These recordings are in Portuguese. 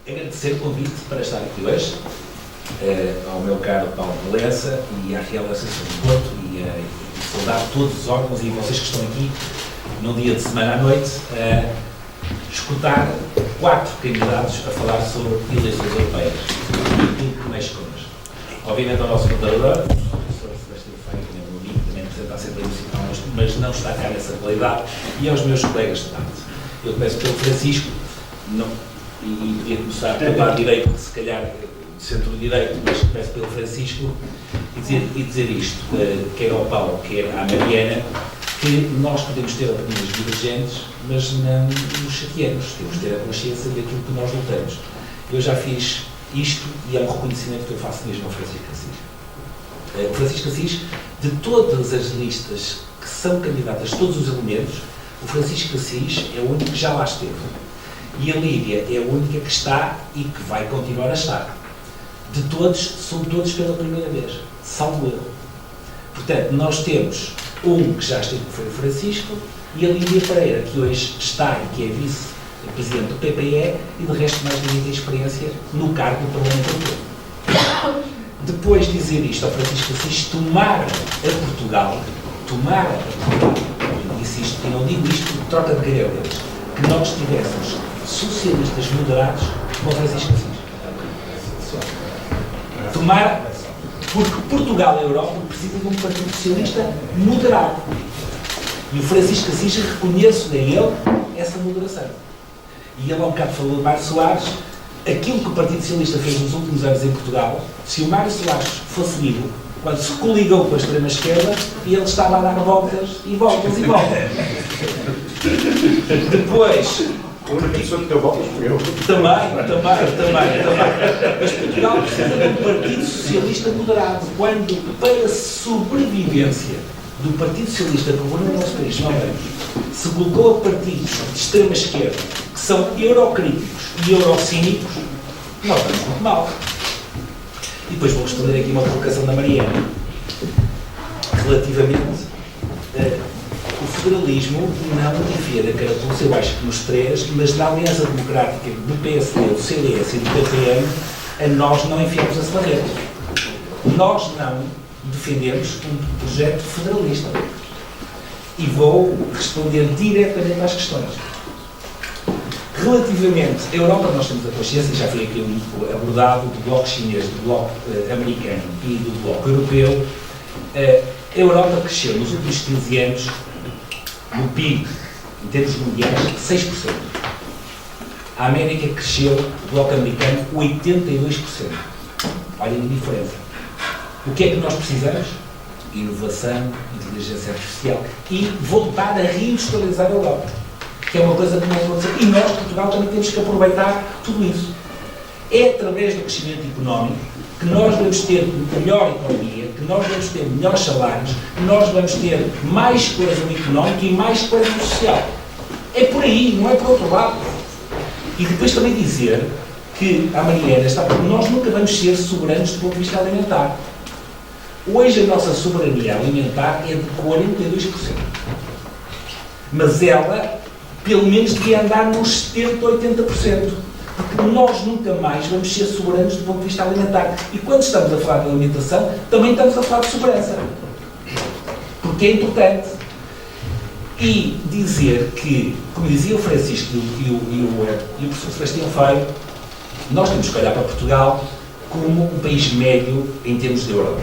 agradecer o convite para estar aqui hoje, ao meu caro Paulo Valença e à Real Associação do Porto e saudar todos os órgãos e vocês que estão aqui num dia de semana à noite escutar 4 candidatos a falar sobre eleições europeias e tudo que mexe connosco. Obviamente ao nosso moderador, o professor Sebastião Feio, que também representa a Assembleia Municipal, mas não está cá nessa qualidade, e aos meus colegas de debate. Eu começo pelo Francisco, e podia começar pelo lado direito, se calhar centro-direito, mas começo pelo Francisco, e dizer isto, quer ao Paulo, quer à Mariana, que nós podemos ter opiniões divergentes, mas não nos chateamos, temos de ter a consciência daquilo que nós lutamos. Eu já fiz isto e é um reconhecimento que eu faço mesmo ao Francisco Assis. O Francisco Assis, de todas as listas que são candidatas, todos os elementos, o Francisco Assis é o único que já lá esteve. E a Lídia é a única que está e que vai continuar a estar. De todos, são todos pela primeira vez, salvo erro. Portanto, nós temos um que já esteve, que foi o Francisco, e a Lídia Pereira, que hoje está e que é vice-presidente do PPE, e de resto mais ninguém tem experiência no cargo do Parlamento Europeu. Depois de dizer isto ao Francisco Assis, tomara a Portugal, eu disse isto, e não digo isto de troca de garelas, que nós tivéssemos socialistas moderados como o Francisco Assis. Tomara, porque Portugal e a Europa precisam de um Partido Socialista moderado. E o Francisco Assis, reconheço a ele essa moderação. E ele há um bocado falou de Mário Soares, aquilo que o Partido Socialista fez nos últimos anos em Portugal, se o Mário Soares fosse vivo, quando se coligou com a extrema-esquerda, ele estava a dar voltas e voltas e voltas. Depois... Uma pessoa que deu voltas foi eu. Também. Mas Portugal precisa de um Partido Socialista moderado, quando, para a sobrevivência do Partido Socialista que governou o nosso país 9 anos, se colocou a partidos de extrema-esquerda, que são eurocríticos e eurocínicos, nós estamos muito mal. E depois vou responder aqui uma provocação da Mariana, relativamente o federalismo não enfia da carapuça, eu acho que nos três, mas na Aliança Democrática do PSD, do CDS e do PPM, a nós não enfiamos esse barreiro. Nós não defendemos um projeto federalista. E vou responder diretamente às questões. Relativamente à Europa, nós temos a consciência, já foi aqui abordado, do bloco chinês, do bloco americano e do bloco europeu. A Europa cresceu nos últimos 15 anos, no PIB, em termos mundiais, 6%. A América cresceu, o bloco americano, 82%. Olhem a diferença. O que é que nós precisamos? Inovação, inteligência artificial e voltar a reindustrializar a Europa, que é uma coisa que não aconteceu. E nós, Portugal, também temos que aproveitar tudo isso. É através do crescimento económico que nós vamos ter melhor economia, que nós vamos ter melhores salários, que nós vamos ter mais coesão económica e mais coesão social. É por aí, não é por outro lado. E depois também dizer que a Mariana está, porque nós nunca vamos ser soberanos do ponto de vista alimentar. Hoje a nossa soberania alimentar é de 42%. Mas ela, pelo menos, devia andar nos 70%, 80%. Porque nós nunca mais vamos ser soberanos do ponto de vista alimentar. E quando estamos a falar de alimentação, também estamos a falar de segurança. Porque é importante. E dizer que, como dizia o Francisco e o professor Sebastião Feio, nós temos que olhar para Portugal como um país médio em termos de Europa,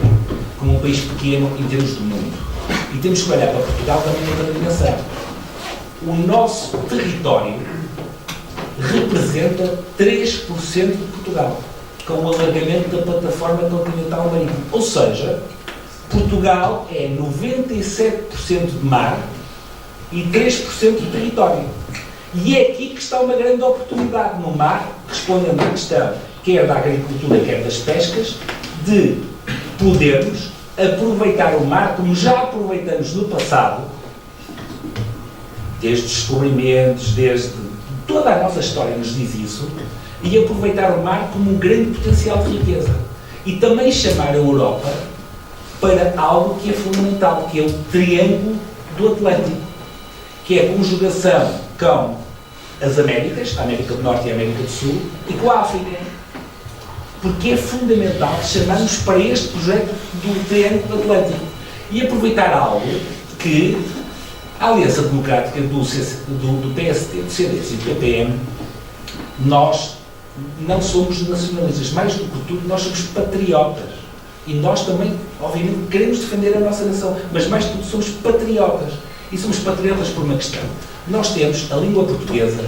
como um país pequeno em termos do mundo. E temos que olhar para Portugal também noutra dimensão. O nosso território representa 3% de Portugal, com o alargamento da plataforma continental marítima. Ou seja, Portugal é 97% de mar e 3% de território. E é aqui que está uma grande oportunidade no mar, respondendo à questão quer da agricultura, quer das pescas, de podermos aproveitar o mar como já aproveitamos no passado, desde os descobrimentos, desde toda a nossa história nos diz isso, e aproveitar o mar como um grande potencial de riqueza. E também chamar a Europa para algo que é fundamental, que é o triângulo do Atlântico, que é a conjugação com as Américas, a América do Norte e a América do Sul, e com a África. Porque é fundamental chamarmos para este projeto do Triângulo Atlântico e aproveitar algo que a Aliança Democrática do PSD, do CDS e do PPM, nós não somos nacionalistas, mais do que tudo, nós somos patriotas. E nós também, obviamente, queremos defender a nossa nação, mas mais do que tudo somos patriotas. E somos patriotas por uma questão. Nós temos a língua portuguesa,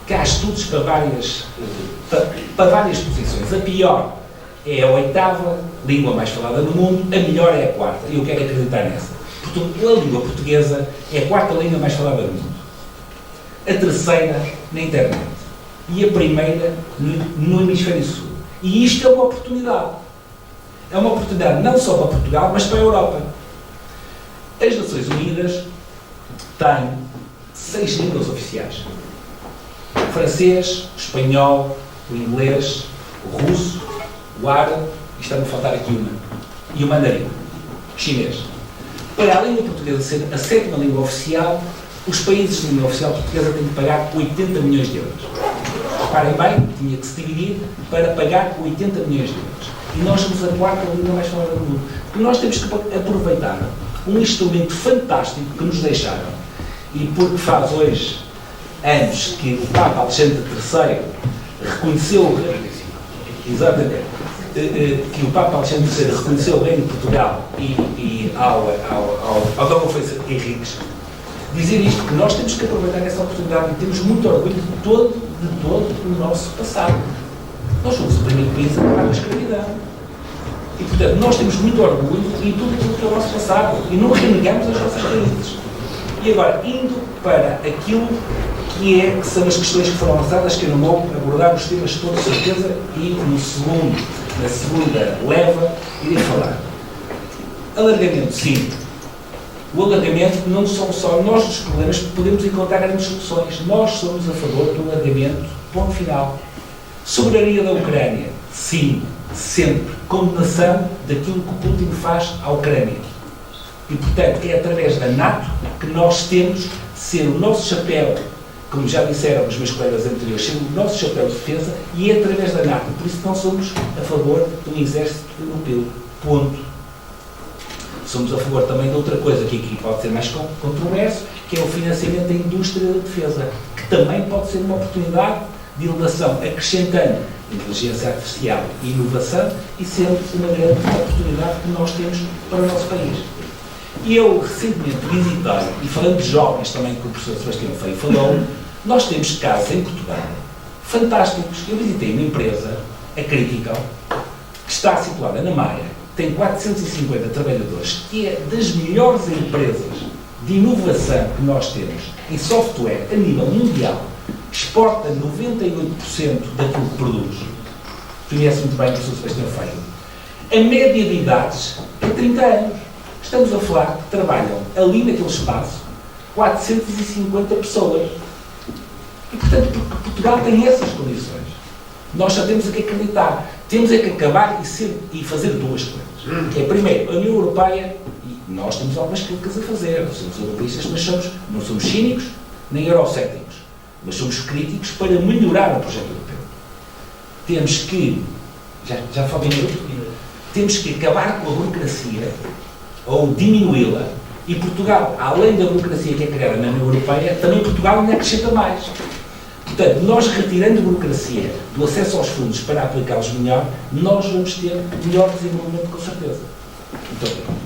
que há estudos para várias posições. A pior é a 8ª língua mais falada no mundo, a melhor é a 4ª, e eu quero acreditar nessa. Portanto, a língua portuguesa é a 4ª língua mais falada no mundo. A 3ª na internet. E a 1ª no hemisfério sul. E isto é uma oportunidade. É uma oportunidade não só para Portugal, mas para a Europa. As Nações Unidas têm 6 línguas oficiais. O francês, o espanhol, o inglês, o russo, o árabe, e está-me a faltar aqui uma, e o mandarim, o chinês. Para a língua portuguesa ser a 7ª língua oficial, os países de língua oficial portuguesa têm que pagar 80 milhões de euros. Reparem bem, tinha que se dividir para pagar 80 milhões de euros. E nós somos a 4ª língua mais falada do mundo. Porque nós temos que aproveitar um instrumento fantástico que nos deixaram. E porque faz hoje anos que o Papa Alexandre III reconheceu, exatamente, que o Papa Alexandre III reconheceu o Reino de Portugal e ao Dom Afonso Henriques, dizer isto, que nós temos que aproveitar essa oportunidade e temos muito orgulho de todo o nosso passado. Nós somos o primeiro país a acabar com a escravidão. E, portanto, nós temos muito orgulho em tudo aquilo que é o nosso passado e não renegamos as nossas raízes. E agora, indo para aquilo que são as questões que foram lançadas, que eu não vou abordar os temas todos, de certeza, e na segunda leva, irei falar. Alargamento, sim. O alargamento não são só nós os problemas que podemos encontrar grandes soluções. Nós somos a favor do alargamento, ponto final. Soberania da Ucrânia, sim, sempre. Condenação daquilo que o Putin faz à Ucrânia. E, portanto, é através da NATO que nós temos de ser o nosso chapéu, como já disseram os meus colegas anteriores, ser o nosso chapéu de defesa, e é através da NATO. Por isso não somos a favor de um exército europeu. Ponto. Somos a favor também de outra coisa, que aqui pode ser mais controverso, que é o financiamento da indústria da defesa, que também pode ser uma oportunidade de inovação, acrescentando inteligência artificial e inovação, e sendo uma grande oportunidade que nós temos para o nosso país. E eu recentemente visitei, e falando de jovens também, que o professor Sebastião Feio falou, nós temos casos em Portugal fantásticos. Eu visitei uma empresa, a Critical, que está situada na Maia, tem 450 trabalhadores, que é das melhores empresas de inovação que nós temos em software a nível mundial, exporta 98% daquilo que produz. Conhece muito bem o professor Sebastião Feio. A média de idades é 30 anos. Estamos a falar que trabalham ali naquele espaço 450 pessoas. E, portanto, porque Portugal tem essas condições. Nós só temos que acreditar. Temos é que acabar e fazer duas coisas. É, primeiro, a União Europeia, e nós temos algumas críticas a fazer, nós somos europeístas, mas não somos cínicos nem eurocéticos, mas somos críticos para melhorar o projeto europeu. Temos que, já falei temos que acabar com a burocracia, ou diminuí-la, e Portugal, além da burocracia que é criada na União Europeia, também Portugal ainda acrescenta mais. Portanto, nós retirando a burocracia do acesso aos fundos para aplicá-los melhor, nós vamos ter melhor desenvolvimento, com certeza. Muito obrigado.